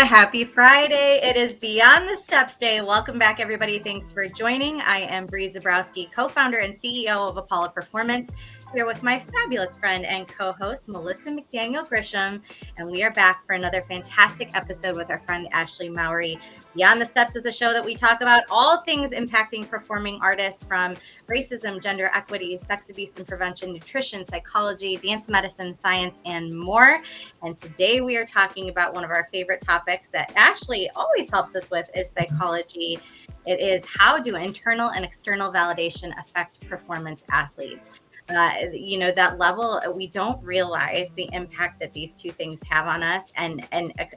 Happy Friday. It is Beyond the Steps Day. Welcome back, everybody. Thanks for joining. I am Bree Zabrowski, co-founder and CEO of Apollo Performance, here with my fabulous friend and co-host, Melissa McDaniel Grisham. And we are back for another fantastic episode with our friend, Ashley Mowrey. Beyond the Steps is a show that we talk about all things impacting performing artists, from racism, gender equity, sex abuse and prevention, nutrition, psychology, dance medicine, science, and more. And today we are talking about one of our favorite topics that Ashley always helps us with is psychology. It is, how do internal and external validation affect performance athletes? That level, we don't realize the impact that these two things have on us, and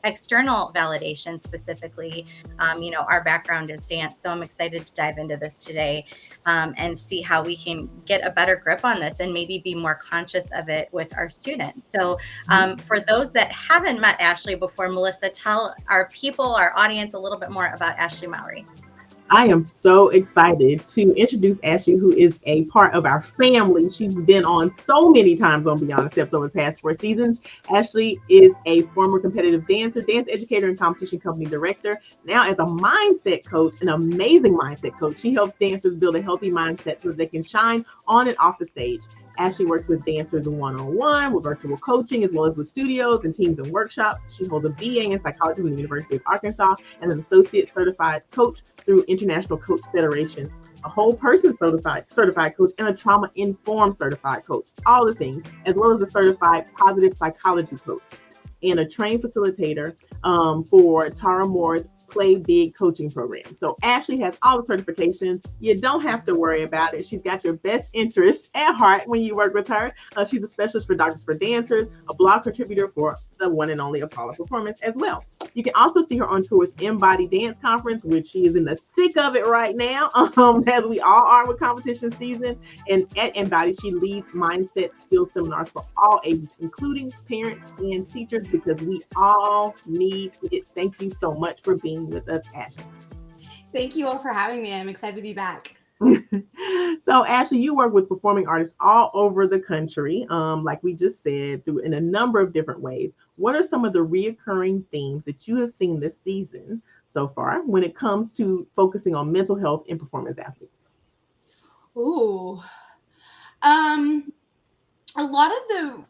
external validation specifically. Our background is dance, so I'm excited to dive into this today and see how we can get a better grip on this and maybe be more conscious of it with our students. So for those that haven't met Ashley before, Melissa, tell our people, our audience, a little bit more about Ashley Mowrey. I am so excited to introduce Ashley, who is a part of our family. She's been on so many times on Beyond the Steps over the past 4 seasons. Ashley is a former competitive dancer, dance educator, and competition company director. Now, as a mindset coach, an amazing mindset coach, she helps dancers build a healthy mindset so that they can shine on and off the stage. Ashley works with dancers one-on-one, with virtual coaching, as well as with studios and teams and workshops. She holds a BA in psychology from the University of Arkansas and an associate certified coach through International Coach Federation, a whole person certified coach, and a trauma-informed certified coach. All the things, as well as a certified positive psychology coach and a trained facilitator for Tara Moore's Play Big coaching program. So Ashley has all the certifications. You don't have to worry about it. She's got your best interests at heart when you work with her. She's a specialist for Doctors for Dancers, a blog contributor for the one and only Apollo Performance as well. You can also see her on tour with Embody Dance Conference, which she is in the thick of it right now, as we all are with competition season. And at Embody, she leads mindset skill seminars for all ages, including parents and teachers, because we all need it. Thank you so much for being with us, Ashley. Thank you all for having me. I'm excited to be back. So Ashley, you work with performing artists all over the country, like we just said, in a number of different ways. What are some of the reoccurring themes that you have seen this season so far when it comes to focusing on mental health in performance athletes? Ooh, a lot of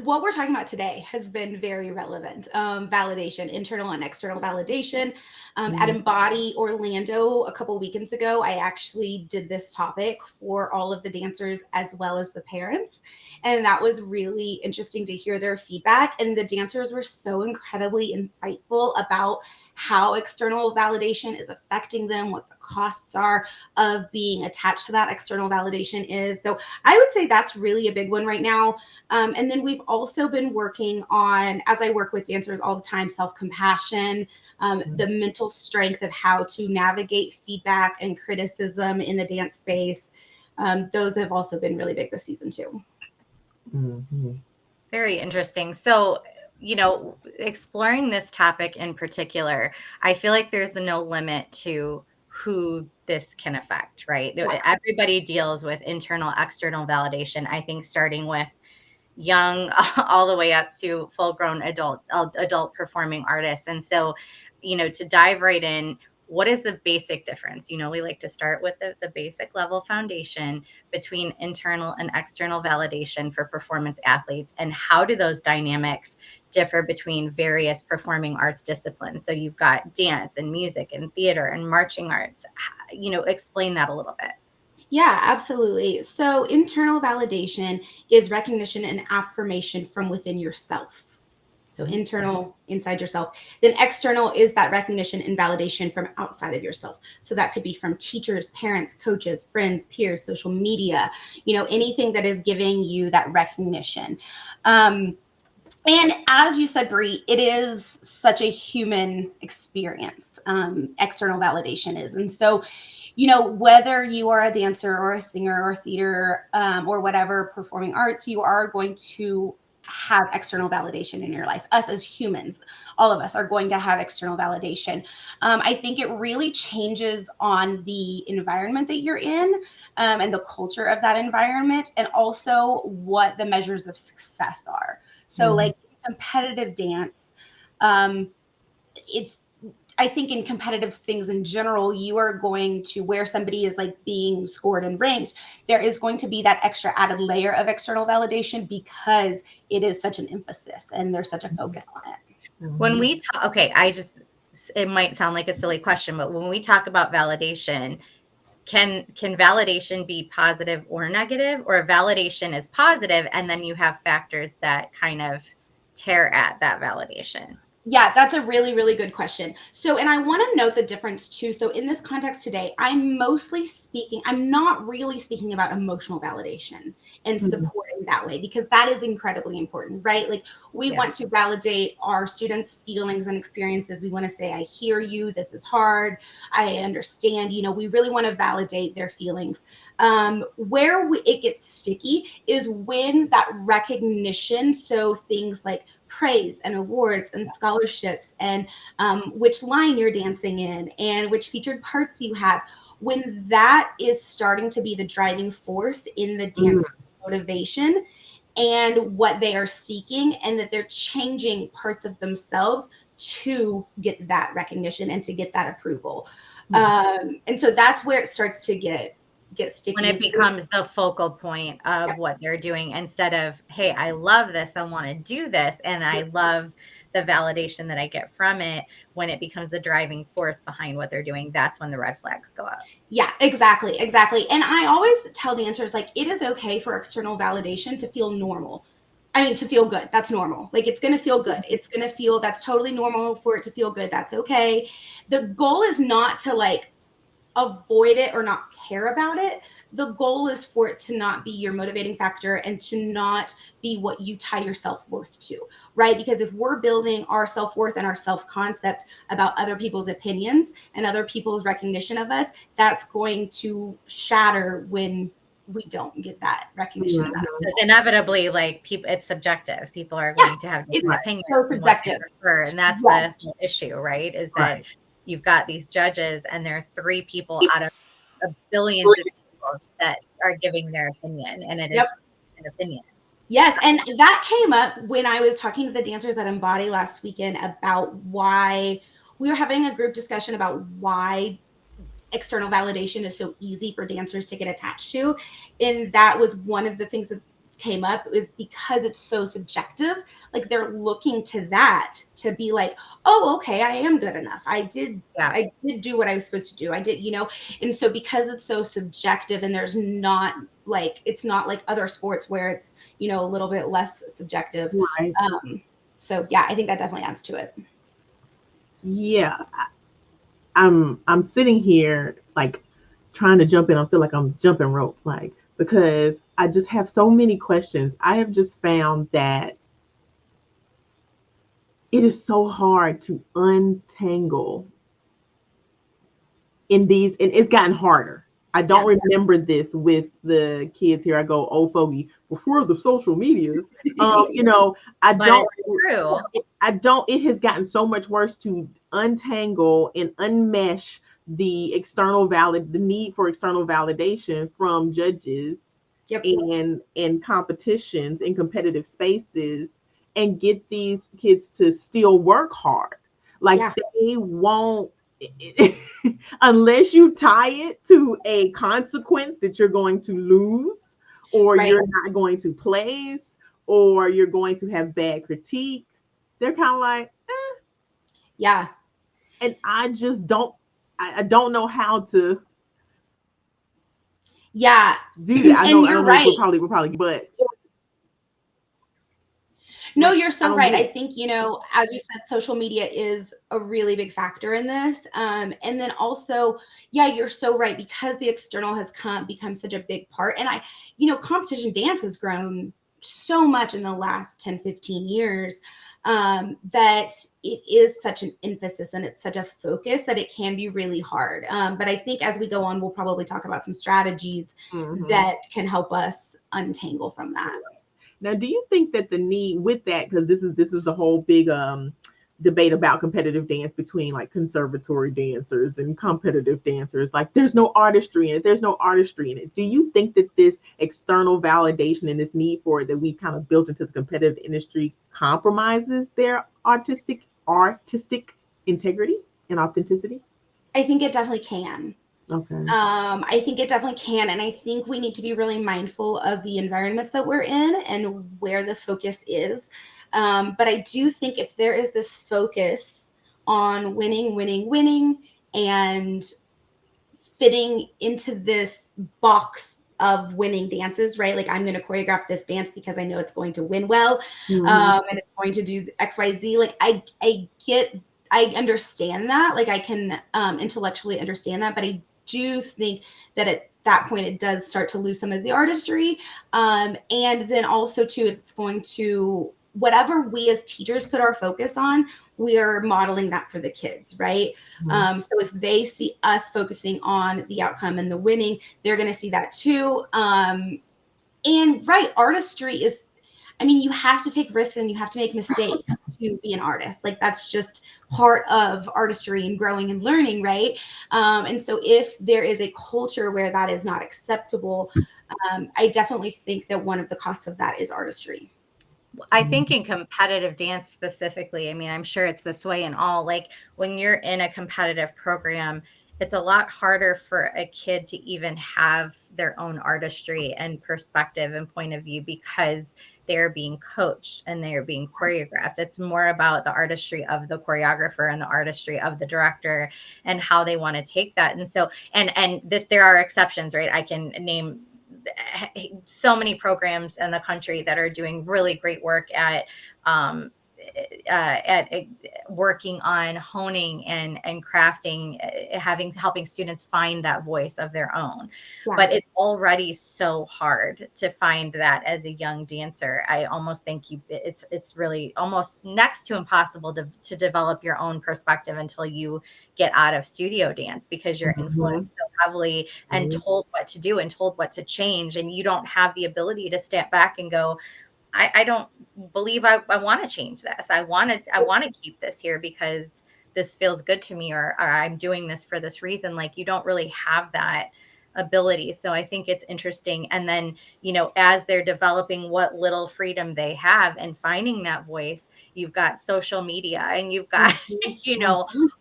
what we're talking about today has been very relevant. Validation, internal and external validation. At Embody Orlando a couple weekends ago, I actually did this topic for all of the dancers as well as the parents. And that was really interesting to hear their feedback. And the dancers were so incredibly insightful about how external validation is affecting them, what the costs are of being attached to that external validation is. So I would say that's really a big one right now. And then we've also been working on, as I work with dancers all the time, self-compassion, the mental strength of how to navigate feedback and criticism in the dance space. Those have also been really big this season too. Mm-hmm. Very interesting. So, exploring this topic in particular, I feel like there's no limit to who this can affect, right? Yeah. Everybody deals with internal, external validation. I think starting with young all the way up to full-grown adult performing artists. And so, to dive right in, what is the basic difference? We like to start with the basic level foundation between internal and external validation for performance athletes, and how do those dynamics differ between various performing arts disciplines? So you've got dance and music and theater and marching arts. Explain that a little bit. Yeah, absolutely. So internal validation is recognition and affirmation from within yourself. So internal, inside yourself. Then external is that recognition and validation from outside of yourself. So that could be from teachers, parents, coaches, friends, peers, social media, anything that is giving you that recognition. And as you said, Brie, it is such a human experience. External validation is. And so, whether you are a dancer or a singer or theater or whatever performing arts, you are going to have external validation in your life. Us as humans, all of us are going to have external validation. I think it really changes on the environment that you're in and the culture of that environment, and also what the measures of success are. So like competitive dance, I think in competitive things in general, you are going to, where somebody is like being scored and ranked, there is going to be that extra added layer of external validation because it is such an emphasis and there's such a focus on it. When we talk, okay, it might sound like a silly question, but when we talk about validation, can validation be positive or negative, or validation is positive and then you have factors that kind of tear at that validation? Yeah, that's a really, really good question. So, and I want to note the difference too. So in this context today, I'm not really speaking about emotional validation and supporting that way, because that is incredibly important, right? Like we want to validate our students' feelings and experiences. We want to say, I hear you, this is hard, I understand, we really want to validate their feelings. It gets sticky is when that recognition, so things like praise and awards and scholarships and which line you're dancing in and which featured parts you have, when that is starting to be the driving force in the dancer's motivation and what they are seeking, and that they're changing parts of themselves to get that recognition and to get that approval. And so that's where it starts to get sticky. When it becomes the focal point of what they're doing, instead of, hey, I love this, I want to do this, and I love the validation that I get from it. When it becomes the driving force behind what they're doing, that's when the red flags go up. Yeah, exactly. And I always tell dancers, like, it is okay for external validation to feel normal. I mean, to feel good. That's normal. Like, it's going to feel good. It's going to feel, that's totally normal for it to feel good. That's okay. The goal is not to like avoid it or not care about it. The goal is for it to not be your motivating factor and to not be what you tie your self-worth to, right? Because if we're building our self-worth and our self-concept about other people's opinions and other people's recognition of us, that's going to shatter when we don't get that recognition. Because inevitably, like, it's subjective. People are going to have different opinions. So subjective. And that's the whole issue, right? Is that you've got these judges and there are 3 people out of a billions of people that are giving their opinion, and it is an opinion. Yes, and that came up when I was talking to the dancers at Embody last weekend about why we were having a group discussion about why external validation is so easy for dancers to get attached to. And that was one of the things that came up, is because it's so subjective. Like, they're looking to that to be like, oh, okay, I am good enough. I did do what I was supposed to do. I did, and so because it's so subjective, and there's not like, it's not like other sports where it's, a little bit less subjective. Right. So yeah, I think that definitely adds to it. Yeah. I'm sitting here like trying to jump in. I feel like I'm jumping rope, like, because I just have so many questions. I have just found that it is so hard to untangle in these, and it's gotten harder. I don't remember this with the kids here. I go, old fogey, before the social medias. It has gotten so much worse to untangle and unmesh the need for external validation from judges and competitions in competitive spaces, and get these kids to still work hard. Like, they won't, unless you tie it to a consequence that you're going to lose, or you're not going to place, or you're going to have bad critique. They're kind of like, yeah. And I just don't know how to do that. I know right. We're probably, but no, you're so right. I think, as you said, social media is a really big factor in this. And then also, you're so right, because the external has become such a big part. And competition dance has grown so much in the last 10, 15 years, that it is such an emphasis and it's such a focus that it can be really hard. But I think as we go on, we'll probably talk about some strategies that can help us untangle from that. Now, do you think that the need with that, because this is the whole big debate about competitive dance between like conservatory dancers and competitive dancers, like there's no artistry in it. Do you think that this external validation and this need for it that we kind of built into the competitive industry compromises their artistic integrity and authenticity? I think it definitely can. Okay. I think it definitely can. And I think we need to be really mindful of the environments that we're in and where the focus is. But I do think if there is this focus on winning, winning, winning, and fitting into this box of winning dances, right? Like I'm going to choreograph this dance because I know it's going to win well, and it's going to do XYZ. Like I understand that. Like I can intellectually understand that, but I do think that at that point it does start to lose some of the artistry. And then also too, if it's going to whatever we as teachers put our focus on, we are modeling that for the kids, right? So if they see us focusing on the outcome and the winning, they're going to see that too. And right, artistry is, I mean, you have to take risks and you have to make mistakes to be an artist. Like that's just part of artistry and growing and learning, right? And so if there is a culture where that is not acceptable, I definitely think that one of the costs of that is artistry. I think in competitive dance specifically, I mean, I'm sure it's this way in all, like when you're in a competitive program, it's a lot harder for a kid to even have their own artistry and perspective and point of view because they're being coached and they're being choreographed. It's more about the artistry of the choreographer and the artistry of the director and how they want to take that. And so, and this, there are exceptions, right? I can name so many programs in the country that are doing really great work at working on honing and crafting, helping students find that voice of their own. Yeah. But it's already so hard to find that as a young dancer. I almost think it's really almost next to impossible to develop your own perspective until you get out of studio dance, because you're influenced so heavily and told what to do and told what to change, and you don't have the ability to step back and go, I don't believe I want to change this. I want to keep this here because this feels good to me, or I'm doing this for this reason. Like you don't really have that ability. So I think it's interesting. And then, as they're developing what little freedom they have and finding that voice, you've got social media and you've got,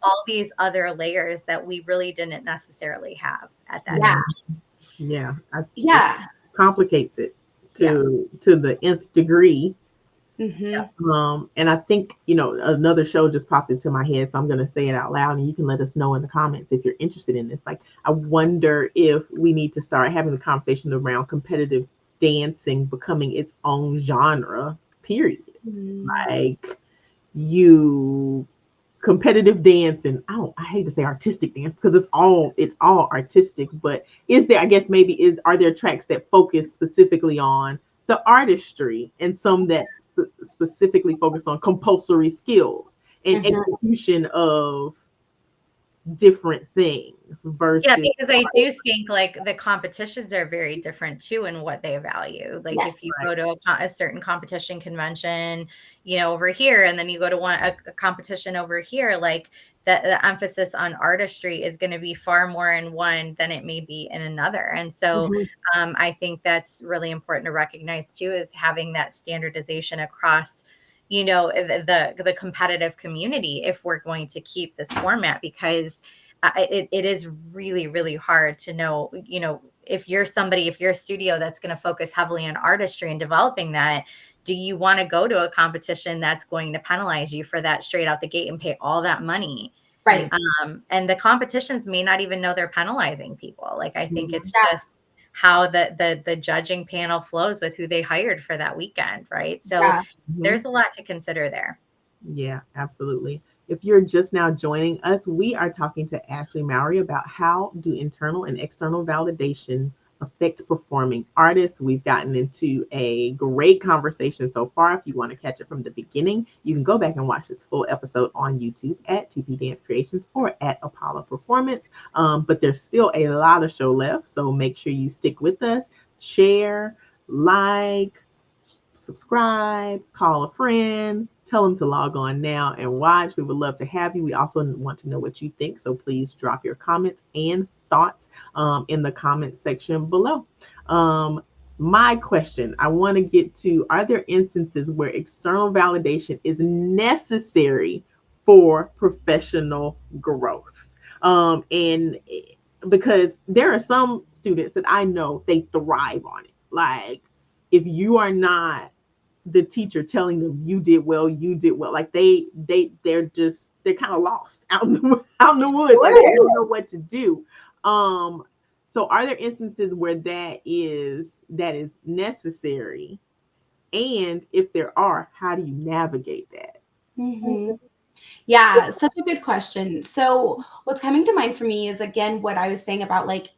all these other layers that we really didn't necessarily have at that age. Yeah. Yeah. It complicates it to the nth degree. And I think, another show just popped into my head, so I'm going to say it out loud and you can let us know in the comments if you're interested in this. Like, I wonder if we need to start having the conversation around competitive dancing becoming its own genre, period. Like competitive dance, and I hate to say artistic dance because it's all artistic, but are there tracks that focus specifically on the artistry and some that specifically focus on compulsory skills and execution of different things versus because I do think like the competitions are very different too in what they value. Like if you go to a certain competition convention, over here, and then you go to a competition over here, like the emphasis on artistry is going to be far more in one than it may be in another. And so I think that's really important to recognize too, is having that standardization across the competitive community if we're going to keep this format, because it is really, really hard to know, if you're a studio that's going to focus heavily on artistry and developing that, do you want to go to a competition that's going to penalize you for that straight out the gate and pay all that money? Right. And the competitions may not even know they're penalizing people. Like, I think it's just how the judging panel flows with who they hired for that weekend. Right. So there's a lot to consider there. Yeah, absolutely. If you're just now joining us, we are talking to Ashley Mowrey about how do internal and external validation affect performing artists. We've gotten into a great conversation so far. If you want to catch it from the beginning, you can go back and watch this full episode on YouTube at TP Dance Creations or at Apollo Performance. But there's still a lot of show left, so make sure you stick with us, share, like, subscribe, call a friend, tell them to log on now and watch. We would love to have you. We also want to know what you think, so please drop your comments and thoughts in the comment section below. My question I want to get to, are there instances where external validation is necessary for professional growth. And because there are some students that I know they thrive on it. Like if you are not the teacher telling them you did well, like they're kind of lost out in the woods. Like they don't know what to do. So are there instances where that is necessary? And if there are, how do you navigate that? Mm-hmm. Yeah, such a good question. So what's coming to mind for me is, again, what I was saying about like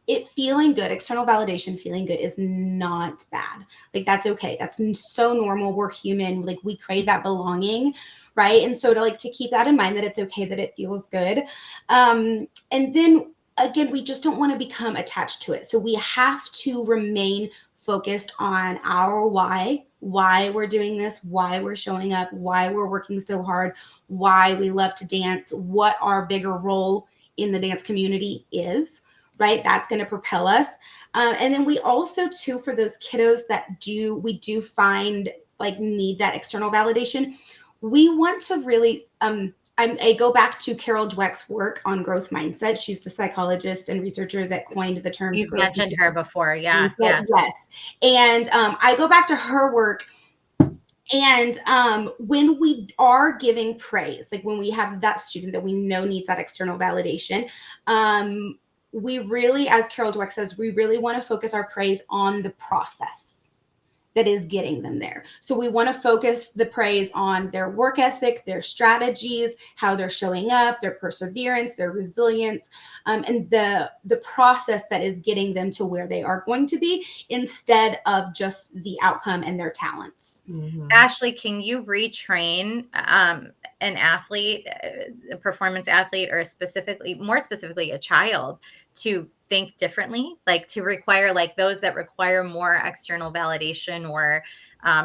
it feeling good, external validation feeling good is not bad. Like that's okay. That's so normal. We're human. Like we crave that belonging, right? And so to keep that in mind, that it's okay that it feels good. And then again, we just don't want to become attached to it. So we have to remain focused on our why we're doing this, why we're showing up, why we're working so hard, why we love to dance, what our bigger role in the dance community is, right? That's going to propel us. And then we also, too, for those kiddos that we do find like need that external validation, we want to really, I go back to Carol Dweck's work on growth mindset. She's the psychologist and researcher that coined the terms. You've mentioned her before. Yeah. Yeah. Yes. And I go back to her work. And when we are giving praise, like when we have that student that we know needs that external validation, we really, as Carol Dweck says, we really want to focus our praise on the process that is getting them there. So we want to focus the praise on their work ethic, their strategies, how they're showing up, their perseverance, their resilience, and the process that is getting them to where they are going to be, instead of just the outcome and their talents. Mm-hmm. Ashley, can you retrain an athlete, a performance athlete, or more specifically a child, to think differently, like to require, like those that require more external validation or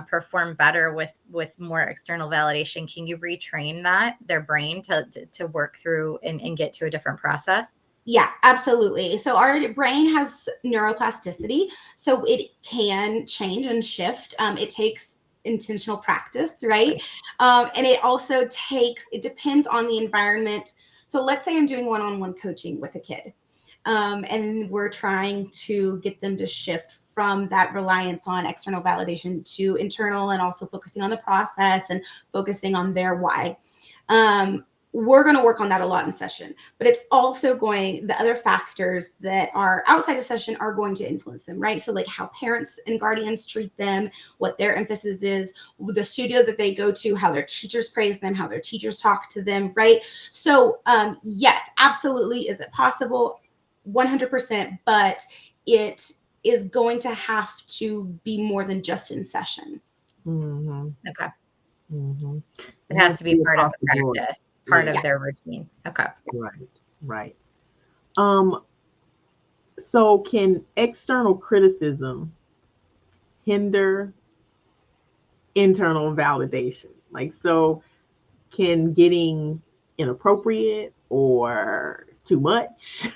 perform better with more external validation? Can you retrain their brain to work through and get to a different process? Yeah, absolutely. So our brain has neuroplasticity, so it can change and shift. It takes intentional practice, right? And it also it depends on the environment. So let's say I'm doing one-on-one coaching with a kid. And we're trying to get them to shift from that reliance on external validation to internal, and also focusing on the process and focusing on their why. We're going to work on that a lot in session, but it's also the other factors that are outside of session are going to influence them, right? So like how parents and guardians treat them, what their emphasis is, the studio that they go to, how their teachers praise them, how their teachers talk to them, right? So yes, absolutely. Is it possible? 100%, but it is going to have to be more than just in session. Mm-hmm. Okay. Mm-hmm. It has to be part of the practice, part of their routine. Okay. Right. So can external criticism hinder internal validation? Like, so can getting inappropriate or too much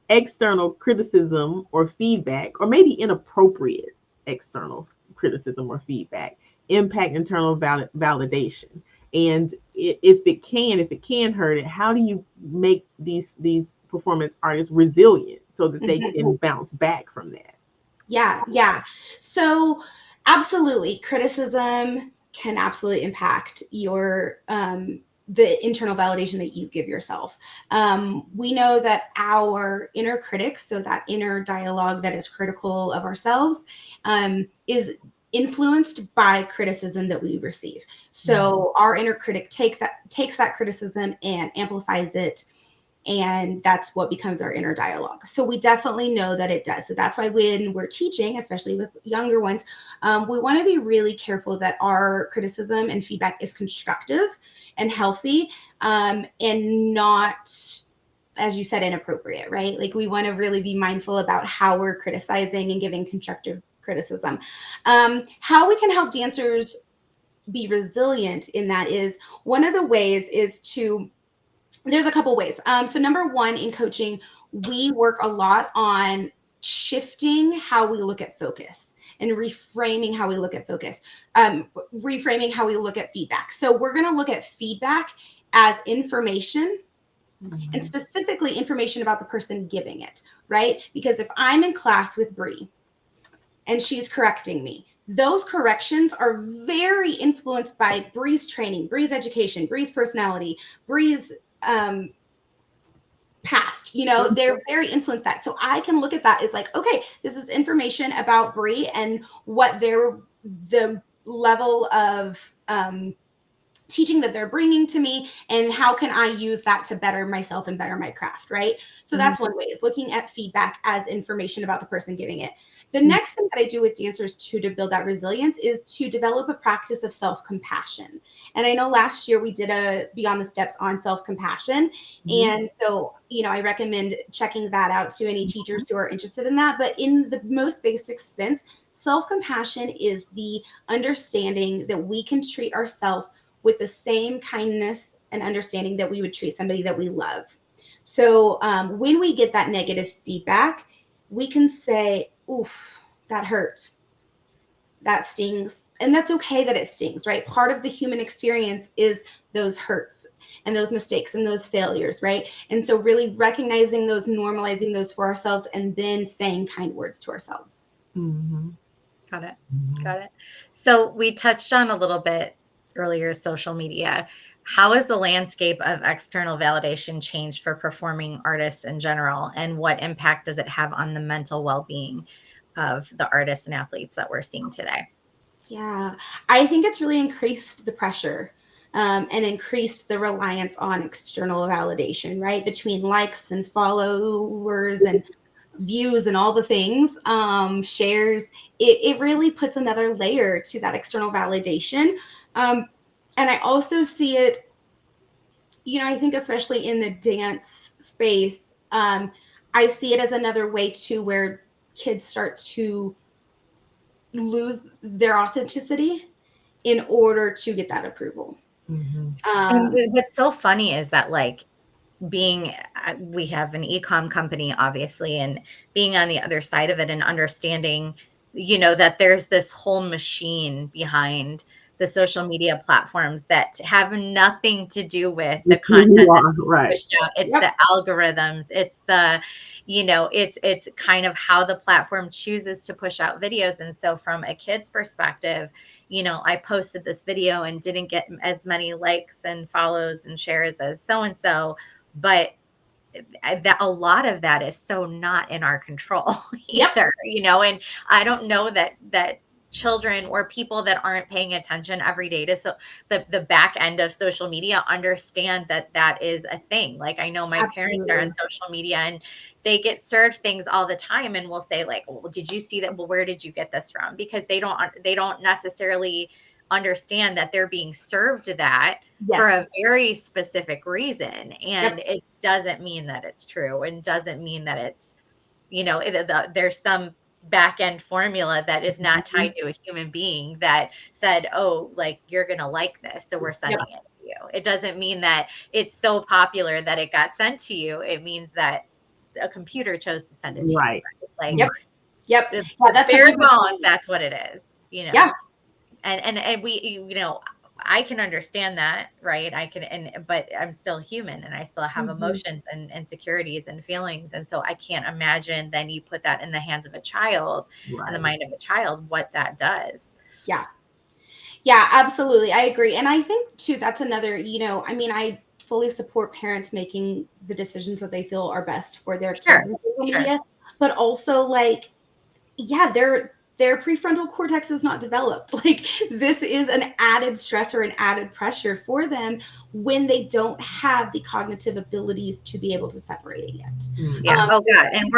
external criticism or feedback, or maybe inappropriate external criticism or feedback, impact internal validation? And if it can hurt it, how do you make these performance artists resilient so that they can bounce back from that? Yeah. So absolutely, criticism can absolutely impact your the internal validation that you give yourself. We know that our inner critics, so that inner dialogue that is critical of ourselves, is influenced by criticism that we receive. So our inner critic takes that criticism and amplifies it, and that's what becomes our inner dialogue. So we definitely know that it does. So that's why when we're teaching, especially with younger ones, we want to be really careful that our criticism and feedback is constructive and healthy, and not, as you said, inappropriate, right? Like we want to really be mindful about how we're criticizing and giving constructive criticism. How we can help dancers be resilient in that is, one of the ways is there's a couple ways. So number one, in coaching, we work a lot on shifting how we look at focus and reframing how we look at focus, reframing how we look at feedback. So we're going to look at feedback as information, and specifically information about the person giving it, right? Because if I'm in class with Bree and she's correcting me, those corrections are very influenced by Bree's training, Bree's education, Bree's personality, Bree's past, they're very influenced that. So I can look at that as like, okay, this is information about Bree and what the level of teaching that they're bringing to me, and how can I use that to better myself and better my craft, right? So that's one way, is looking at feedback as information about the person giving it. The next thing that I do with dancers to build that resilience is to develop a practice of self-compassion. And I know last year we did a Beyond the Steps on self-compassion. And so, I recommend checking that out to any teachers who are interested in that. But in the most basic sense, self-compassion is the understanding that we can treat ourselves with the same kindness and understanding that we would treat somebody that we love. So when we get that negative feedback, we can say, oof, that hurt. That stings. And that's okay that it stings, right? Part of the human experience is those hurts and those mistakes and those failures, right? And so really recognizing those, normalizing those for ourselves, and then saying kind words to ourselves. Got it. Got it. So we touched on a little bit earlier, social media. How has the landscape of external validation changed for performing artists in general? And what impact does it have on the mental well-being of the artists and athletes that we're seeing today? Yeah, I think it's really increased the pressure and increased the reliance on external validation, right? Between likes and followers and views and all the things, shares, it really puts another layer to that external validation. And I also see it, I think especially in the dance space, I see it as another way to where kids start to lose their authenticity in order to get that approval. And what's so funny is that, like, we have an e-com company, obviously, and being on the other side of it and understanding, that there's this whole machine behind the social media platforms that have nothing to do with the content that's pushed out. It's the algorithms. It's the, it's kind of how the platform chooses to push out videos. And so from a kid's perspective, I posted this video and didn't get as many likes and follows and shares as so-and-so, but that a lot of that is so not in our control either, and I don't know that children or people that aren't paying attention every day to the back end of social media understand that is a thing. Like, I know my parents are on social media and they get served things all the time and will say, like, well, did you see that? Well, where did you get this from? Because they don't necessarily understand that they're being served that for a very specific reason. And it doesn't mean that it's true, and doesn't mean that it's, there's some back end formula that is not tied to a human being that said, oh, like, you're going to like this, so we're sending it to you. It doesn't mean that it's so popular that it got sent to you. It means that a computer chose to send it to you. Right? Like, that's bare bones. That's what it is, And we, I can understand that, right? But I'm still human and I still have emotions and insecurities and feelings. And so I can't imagine then you put that in the hands of a child and the mind of a child, what that does. Yeah, absolutely. I agree. And I think too, that's another, I fully support parents making the decisions that they feel are best for their kids in social media, but also, like, their prefrontal cortex is not developed. Like, this is an added stressor and added pressure for them when they don't have the cognitive abilities to be able to separate it yet. Oh God. And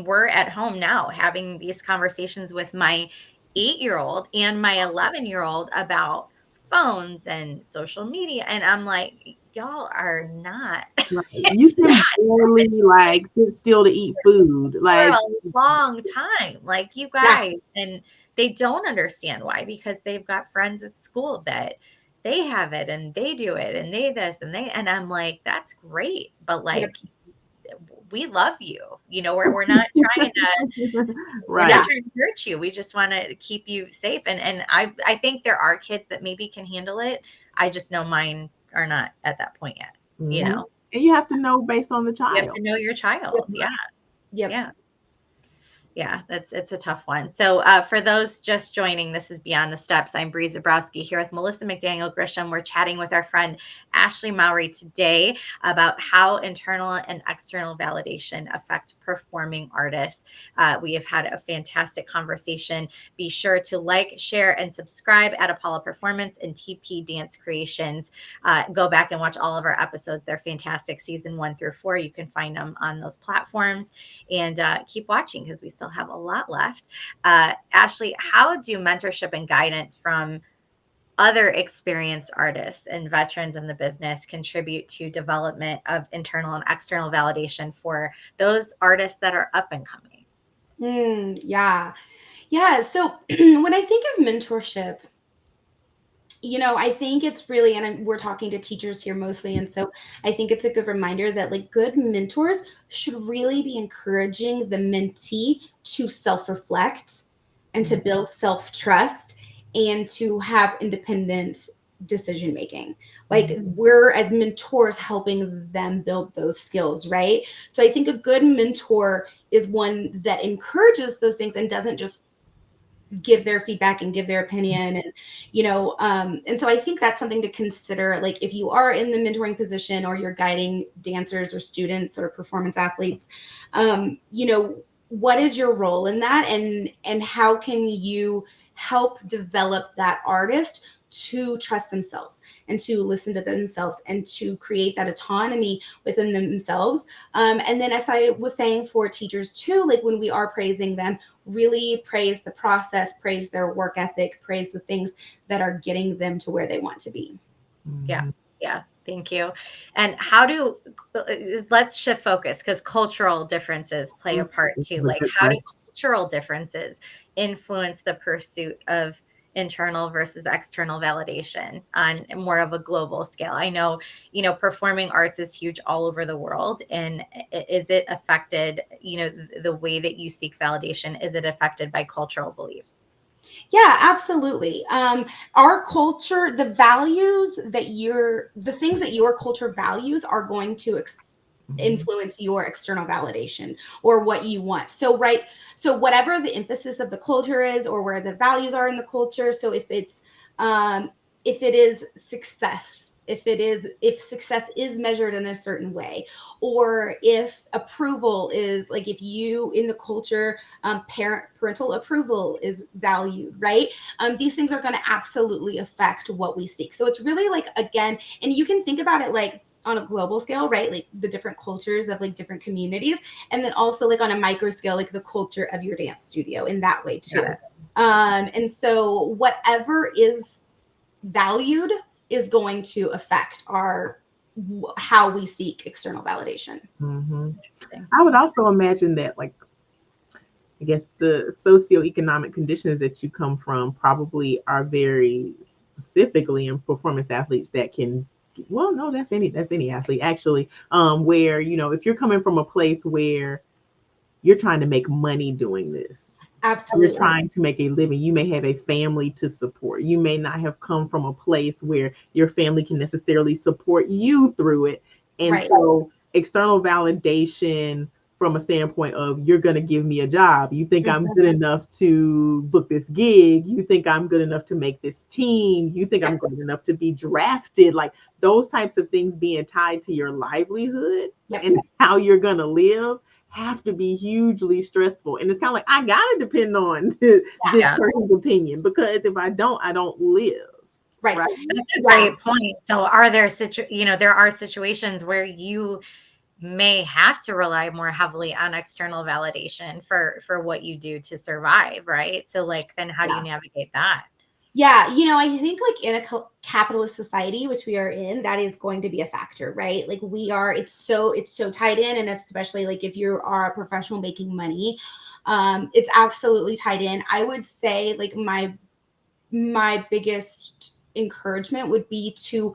we're at home now having these conversations with my 8-year-old and my 11-year-old about phones and social media. And I'm like, y'all are not. You can barely, like, sit still to eat food. Like, for a long time. Like, you guys, and they don't understand why, because they've got friends at school that they have it and they do it and they this and they, and I'm like, that's great. But, like, we love you. We're not trying to we're Right. not trying to hurt you. We just want to keep you safe. And I think there are kids that maybe can handle it. I just know mine are not at that point yet. Mhm. And you have to know based on the You have to child. know your child. Yeah. Yep. Yeah. Yeah, it's a tough one. So for those just joining, this is Beyond the Steps. I'm Bree Zabrowski here with Melissa McDaniel Grisham. We're chatting with our friend Ashley Mowrey today about how internal and external validation affect performing artists. We have had a fantastic conversation. Be sure to like, share, and subscribe at Apollo Performance and TP Dance Creations. Go back and watch all of our episodes. They're fantastic. Season 1 through 4. You can find them on those platforms, and keep watching because we still have a lot left. Ashley, how do mentorship and guidance from other experienced artists and veterans in the business contribute to development of internal and external validation for those artists that are up and coming? Yeah. So when I think of mentorship, I think it's really, and we're talking to teachers here mostly. And so I think it's a good reminder that like good mentors should really be encouraging the mentee to self-reflect and to build self-trust and to have independent decision making. Like we're as mentors helping them build those skills, right? So I think a good mentor is one that encourages those things and doesn't just give their feedback and give their opinion. And so I think that's something to consider, like if you are in the mentoring position or you're guiding dancers or students or performance athletes, what is your role in that, and how can you help develop that artist to trust themselves and to listen to themselves and to create that autonomy within themselves. And then, as I was saying, for teachers too, like when we are praising them, really praise the process, praise their work ethic, praise the things that are getting them to where they want to be. Yeah. Yeah. Thank you. And let's shift focus because cultural differences play a part too. Like, how do cultural differences influence the pursuit of internal versus external validation on more of a global scale? I know, performing arts is huge all over the world. And is it affected, the way that you seek validation? Is it affected by cultural beliefs? Yeah, absolutely. Our culture, the things that your culture values are going to influence your external validation or what you want. So, right. So whatever the emphasis of the culture is or where the values are in the culture. So if it is success, if success is measured in a certain way, or if approval is like, if you in the culture, parental approval is valued, right? These things are going to absolutely affect what we seek. So it's really like, again, and you can think about it like on a global scale, right? Like the different cultures of like different communities, and then also like on a micro scale, like the culture of your dance studio in that way too. And so whatever is valued is going to affect how we seek external validation. I would also imagine that, like, I guess the socioeconomic conditions that you come from probably are very specifically in performance athletes that can, well, no, that's any athlete actually, where, if you're coming from a place where you're trying to make money doing this, Absolutely. you're trying to make a living, you may have a family to support. You may not have come from a place where your family can necessarily support you through it. And so external validation from a standpoint of, you're going to give me a job. You think I'm good enough to book this gig. You think I'm good enough to make this team. You think I'm good enough to be drafted. Like those types of things being tied to your livelihood and how you're going to live have to be hugely stressful. And it's kind of like, I gotta depend on this person's opinion, because if I don't live. Right. That's a great point. So are there there are situations where you may have to rely more heavily on external validation for what you do to survive, right? So like, then how do you navigate that? Yeah, I think like in a capitalist society, which we are in, that is going to be a factor, right? Like it's so tied in, and especially like if you are a professional making money, it's absolutely tied in. I would say like my biggest encouragement would be to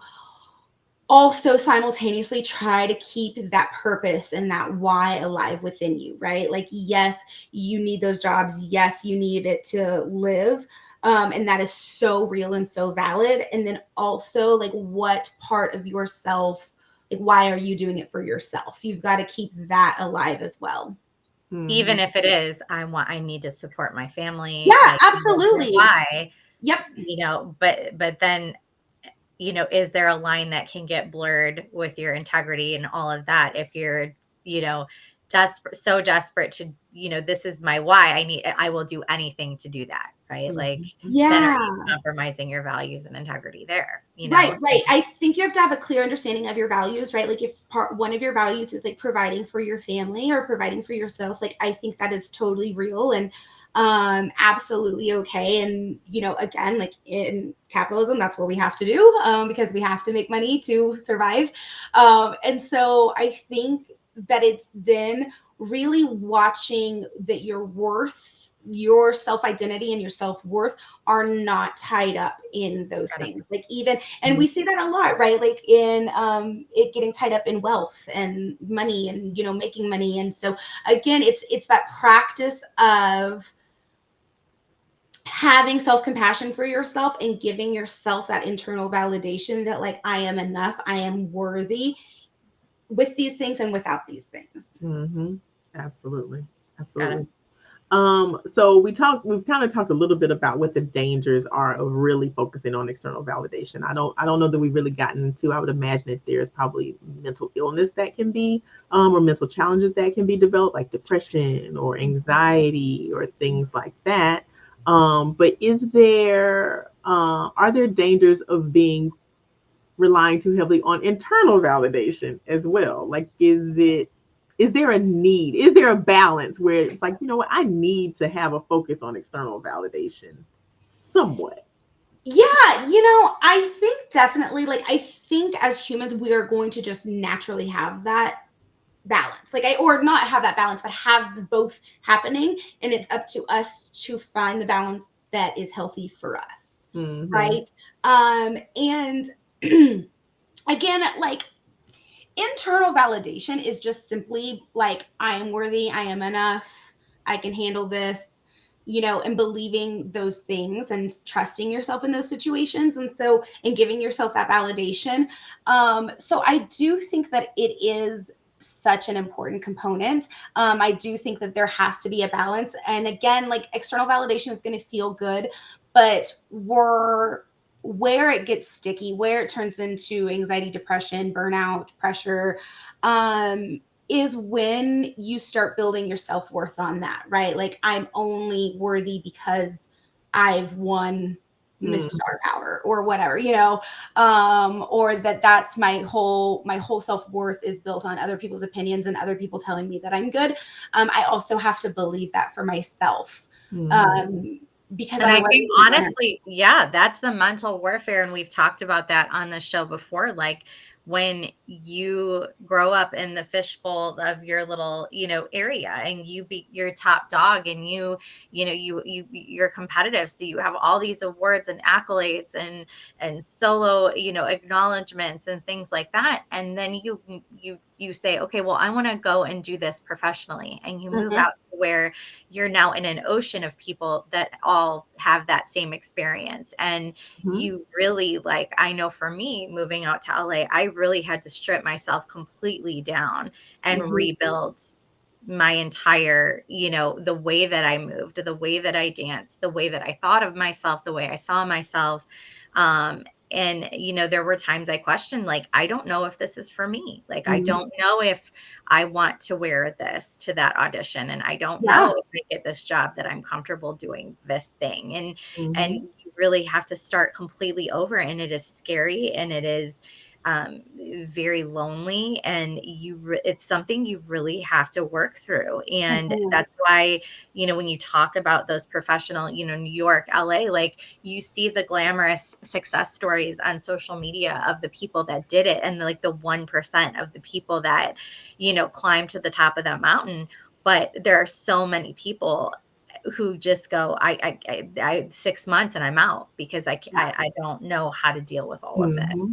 also simultaneously try to keep that purpose and that why alive within you, right? Like, yes, you need those jobs. Yes, you need it to live. And that is so real and so valid. And then also, like, what part of yourself, like, why are you doing it for yourself? You've got to keep that alive as well. Even if it is, I need to support my family. Yeah, I know their absolutely. why, Yep. but then, is there a line that can get blurred with your integrity and all of that if you're, so desperate to, this is my why, I will do anything to do that, right? Like, then are Yeah. you compromising your values and integrity there, Right, So, right. I think you have to have a clear understanding of your values, right? Like if one of your values is like providing for your family or providing for yourself, like I think that is totally real and absolutely okay. And again, like in capitalism, that's what we have to do because we have to make money to survive. And so I think that it's then really watching that your worth, your self-identity and your self-worth are not tied up in those things. Like even, and we see that a lot, right? Like in it getting tied up in wealth and money and making money. And so again, it's that practice of having self-compassion for yourself and giving yourself that internal validation that like I am enough, I am worthy with these things and without these things. Absolutely. Got it. Absolutely. So we've kind of talked a little bit about what the dangers are of really focusing on external validation. I don't know that we've really gotten into, I would imagine that there's probably mental illness that can be, or mental challenges that can be developed, like depression or anxiety or things like that. But are there dangers of relying too heavily on internal validation as well? Like, is there a need? Is there a balance where it's like, you know what, I need to have a focus on external validation somewhat? Yeah, I think definitely, like, I think as humans, we are going to just naturally have that balance. Like, or not have that balance, but have both happening. And it's up to us to find the balance that is healthy for us. Right. And again, like, internal validation is just simply like, I am worthy, I am enough, I can handle this, and believing those things and trusting yourself in those situations. And so, and giving yourself that validation. So I do think that it is such an important component. I do think that there has to be a balance. And again, like external validation is going to feel good, but where it gets sticky, where it turns into anxiety, depression, burnout, pressure, is when you start building your self-worth on that, right? Like I'm only worthy because I've won Miss Star Power or whatever, or that's my whole self-worth is built on other people's opinions and other people telling me that I'm good. I also have to believe that for myself. Because And I otherwise think honestly, yeah, that's the mental warfare. And we've talked about that on the show before. Like when you grow up in the fishbowl of your little, area and you be your top dog and you're competitive. So you have all these awards and accolades and solo, acknowledgments and things like that. And then you say, okay, well, I want to go and do this professionally. And you move out to where you're now in an ocean of people that all have that same experience. And you really, like, I know for me moving out to LA, I really had to strip myself completely down and rebuild my entire, the way that I moved, the way that I danced, the way that I thought of myself, the way I saw myself. And, there were times I questioned, like, I don't know if this is for me. Like, I don't know if I want to wear this to that audition. And I don't know if I get this job that I'm comfortable doing this thing. And you really have to start completely over. And it is scary and it is very lonely. And it's something you really have to work through. And that's why, when you talk about those professional, New York, LA, like you see the glamorous success stories on social media of the people that did it. And like the 1% of the people that, climbed to the top of that mountain. But there are so many people who just go, I 6 months and I'm out because I don't know how to deal with all of this. Yeah.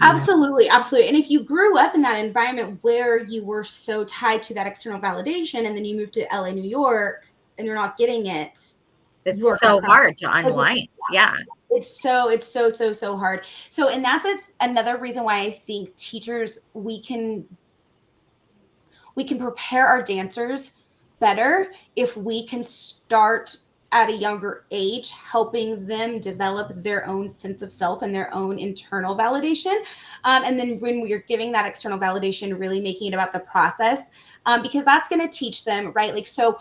Absolutely. And if you grew up in that environment where you were so tied to that external validation, and then you moved to LA, New York, and you're not getting it, it's so hard to unwind. Yeah. It's so hard. So, and that's another reason why I think teachers, we can prepare our dancers better if we can start at a younger age, helping them develop their own sense of self and their own internal validation. And then when we're giving that external validation, really making it about the process, because that's going to teach them, right? Like, so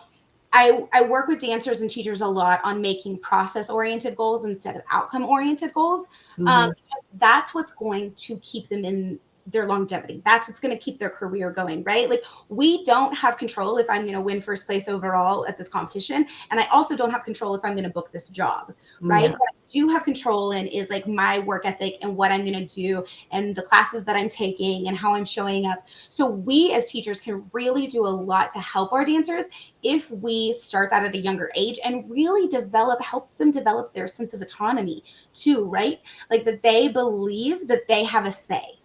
I work with dancers and teachers a lot on making process-oriented goals instead of outcome-oriented goals. Because that's what's going to keep them in their longevity. That's what's going to keep their career going, right? Like, we don't have control if I'm going to win first place overall at this competition. And I also don't have control if I'm going to book this job, right? Yeah. What I do have control in is like my work ethic and what I'm going to do and the classes that I'm taking and how I'm showing up. So we as teachers can really do a lot to help our dancers if we start that at a younger age and really help them develop their sense of autonomy too, right? Like that they believe that they have a say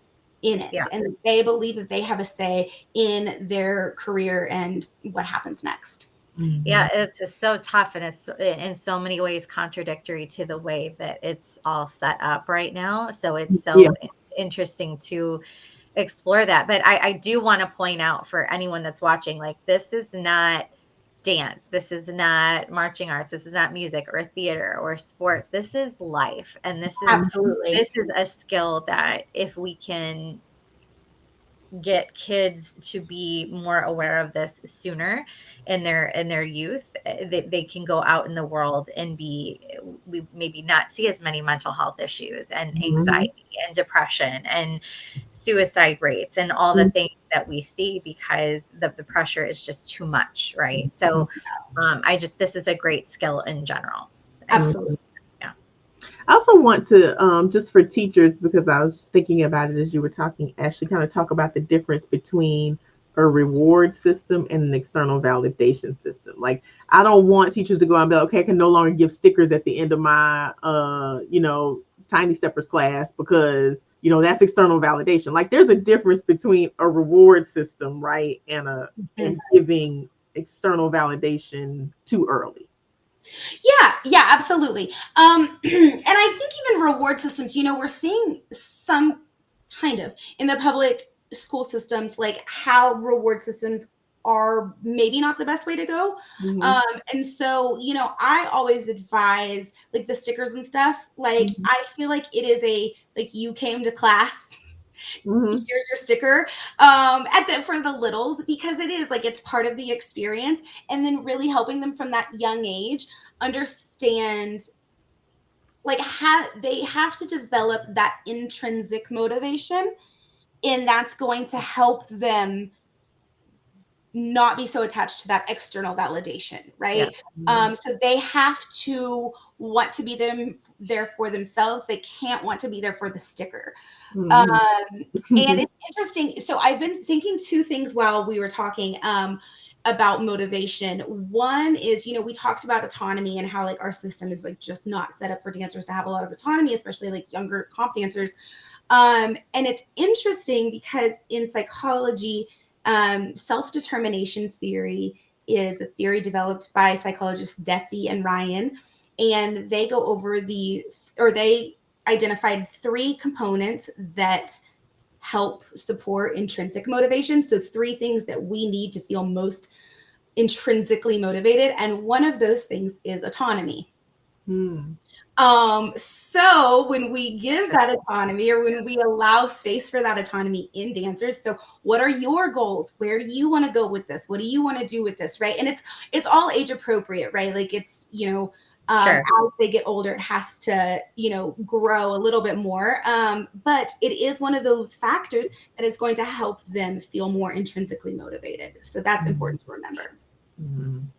in it, and they believe that they have a say in their career and what happens next. Yeah, it's so tough, and it's in so many ways contradictory to the way that it's all set up right now. So it's so interesting to explore that. But I do want to point out for anyone that's watching, like, this is not dance. This is not marching arts. This is not music or theater or sports. This is life. And this is a skill that if we can get kids to be more aware of this sooner in their youth, they can go out in the world and we maybe not see as many mental health issues and anxiety and depression and suicide rates and all the things that we see because the pressure is just too much, right? So this is a great skill in general. Absolutely. I also want to, just for teachers, because I was thinking about it as you were talking, Ashley, kind of talk about the difference between a reward system and an external validation system. Like, I don't want teachers to go and be like, okay, I can no longer give stickers at the end of my, Tiny Steppers class because, that's external validation. Like, there's a difference between a reward system, right, and and giving external validation too early. Yeah, absolutely. And I think even reward systems, we're seeing some kind of in the public school systems, like how reward systems are maybe not the best way to go. And so, I always advise like the stickers and stuff. Like, I feel like it is like you came to class. Here's your sticker for the littles, because it is like it's part of the experience, and then really helping them from that young age understand like how they have to develop that intrinsic motivation, and that's going to help them not be so attached to that external validation, right? So they have to want to be there for themselves. They can't want to be there for the sticker. And it's interesting. So I've been thinking two things while we were talking about motivation. One is, we talked about autonomy and how like our system is like just not set up for dancers to have a lot of autonomy, especially like younger comp dancers. And it's interesting because in psychology, self-determination theory is a theory developed by psychologists Deci and Ryan, and they go over they identified 3 components that help support intrinsic motivation. So 3 things that we need to feel most intrinsically motivated, and one of those things is autonomy. So when we give that autonomy, or when we allow space for that autonomy in dancers, so what are your goals? Where do you want to go with this? What do you want to do with this? Right. And it's all age appropriate, right? Like it's, as they get older, it has to, grow a little bit more. But it is one of those factors that is going to help them feel more intrinsically motivated. So that's important to remember.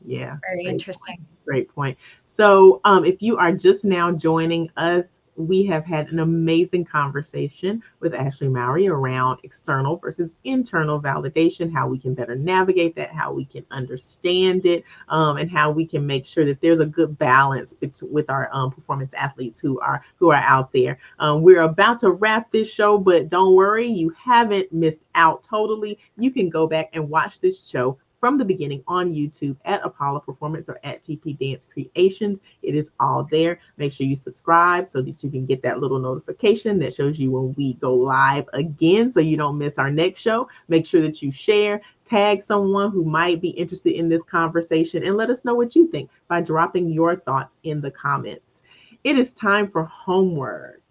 Yeah. Very interesting. Great point. So if you are just now joining us, we have had an amazing conversation with Ashley Mowrey around external versus internal validation, how we can better navigate that, how we can understand it, and how we can make sure that there's a good balance with our performance athletes who are out there. We're about to wrap this show, but don't worry, you haven't missed out totally. You can go back and watch this show from the beginning on YouTube at Apollo Performance or at TP Dance Creations. It is all there. Make sure you subscribe so that you can get that little notification that shows you when we go live again so you don't miss our next show. Make sure that you share, tag someone who might be interested in this conversation, and let us know what you think by dropping your thoughts in the comments. It is time for homework.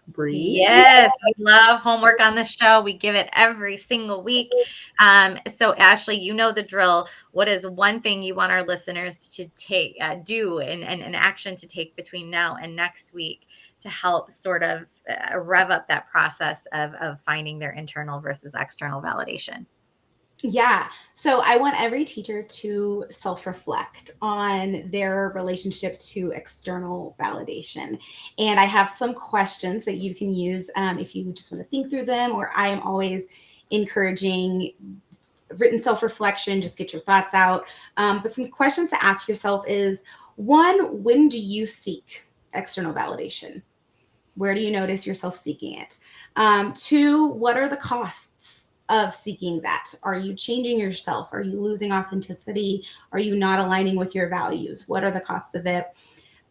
Bree? Yes, we love homework on the show. We give it every single week. So Ashley, you know the drill. What is one thing you want our listeners to do and an action to take between now and next week to help sort of rev up that process of finding their internal versus external validation? Yeah. So I want every teacher to self-reflect on their relationship to external validation. And I have some questions that you can use if you just want to think through them, or I am always encouraging written self-reflection, just get your thoughts out. But some questions to ask yourself is, one, when do you seek external validation? Where do you notice yourself seeking it? Two, what are the costs of seeking that? Are you changing yourself? Are you losing authenticity? Are you not aligning with your values? What are the costs of it?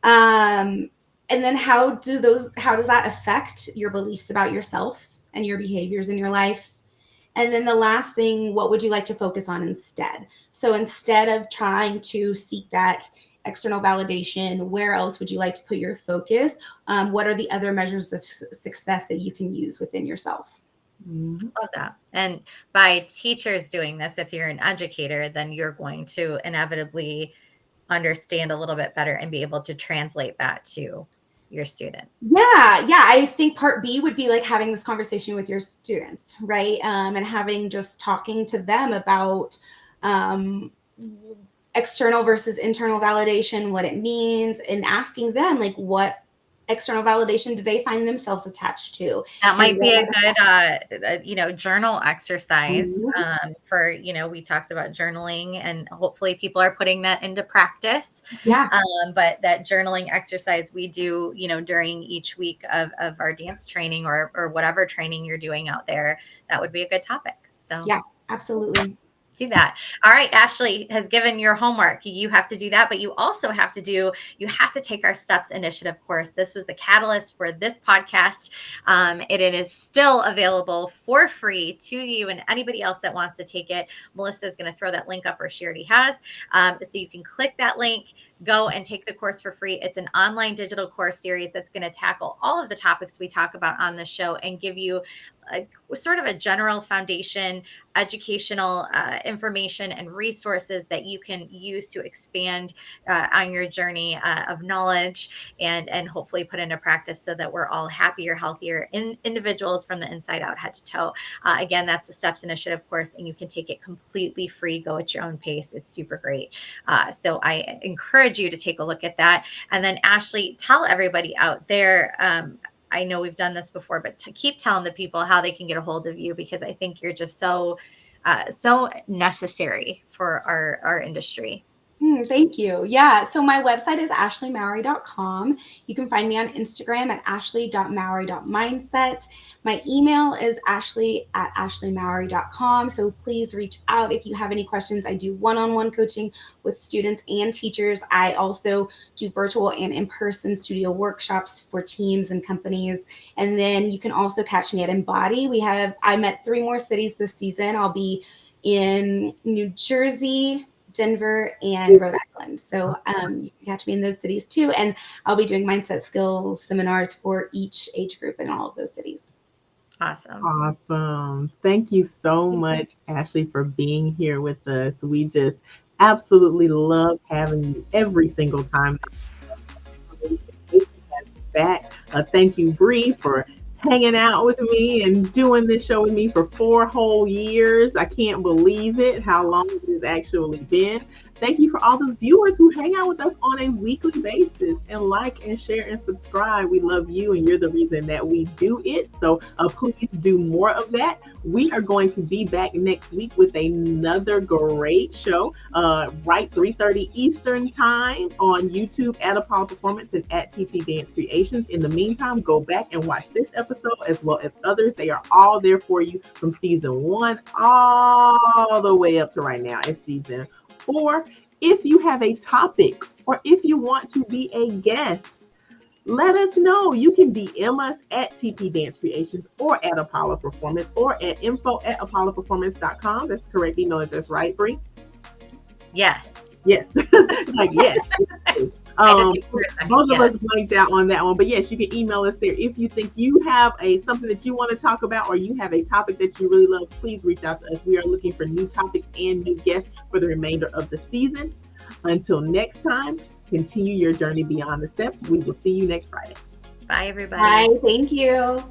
And then how does that affect your beliefs about yourself and your behaviors in your life? And then the last thing, what would you like to focus on instead? So instead of trying to seek that external validation, where else would you like to put your focus? What are the other measures of success that you can use within yourself? Love that. And by teachers doing this, if you're an educator, then you're going to inevitably understand a little bit better and be able to translate that to your students. Yeah. I think part B would be like having this conversation with your students, right? And having just talking to them about external versus internal validation, what it means, and asking them like, what external validation do they find themselves attached to? That might be a good, journal exercise for, we talked about journaling, and hopefully people are putting that into practice. Yeah. But that journaling exercise we do, during each week of our dance training or whatever training you're doing out there, that would be a good topic. So yeah, absolutely. Do that. All right. Ashley has given your homework. You have to do that, but you also have to take our STEPS initiative course. This was the catalyst for this podcast. It is still available for free to you and anybody else that wants to take it. Melissa is going to throw that link up, or she already has. So you can click that link, go and take the course for free. It's an online digital course series that's going to tackle all of the topics we talk about on the show and give you sort of a general foundation, educational information and resources that you can use to expand on your journey of knowledge and hopefully put into practice so that we're all happier, healthier individuals from the inside out, head to toe. Again, that's the STEPS initiative course, and you can take it completely free. Go at your own pace. It's super great. So I encourage you to take a look at that. And then Ashley, tell everybody out there, I know we've done this before, but to keep telling the people how they can get a hold of you, because I think you're just so necessary for our industry. Thank you. Yeah. So my website is ashleymowrey.com. You can find me on Instagram at ashley.mowrey.mindset. My email is ashley@ashleymowrey.com. So please reach out if you have any questions. I do one-on-one coaching with students and teachers. I also do virtual and in-person studio workshops for teams and companies. And then you can also catch me at Embody. I'm at 3 more cities this season. I'll be in New Jersey, Denver, and Rhode Island. So you can catch me in those cities too. And I'll be doing mindset skills seminars for each age group in all of those cities. Awesome. Thank you so much, Ashley, for being here with us. We just absolutely love having you every single time. Back. Thank you, Bree, for hanging out with me and doing this show with me for 4 whole years. I can't believe it, how long it has actually been. Thank you for all the viewers who hang out with us on a weekly basis and like and share and subscribe. We love you and you're the reason that we do it. So please do more of that. We are going to be back next week with another great show, right 3:30 Eastern time on YouTube at Apollo Performance and at TP Dance Creations. In the meantime, go back and watch this episode as well as others. They are all there for you from season 1 all the way up to right now in season 4. If you have a topic or if you want to be a guest, let us know. You can DM us at TP Dance Creations or at Apollo Performance or at info@apolloperformance.com. That's correct email address, right, Bree? Yes. Yes. Like, yes. Both of us blanked out on that one, but yes, you can email us there. If you think you have something that you want to talk about or you have a topic that you really love, please reach out to us. We are looking for new topics and new guests for the remainder of the season. Until next time, continue your journey beyond the steps. We will see you next Friday. Bye, everybody. Bye. Thank you.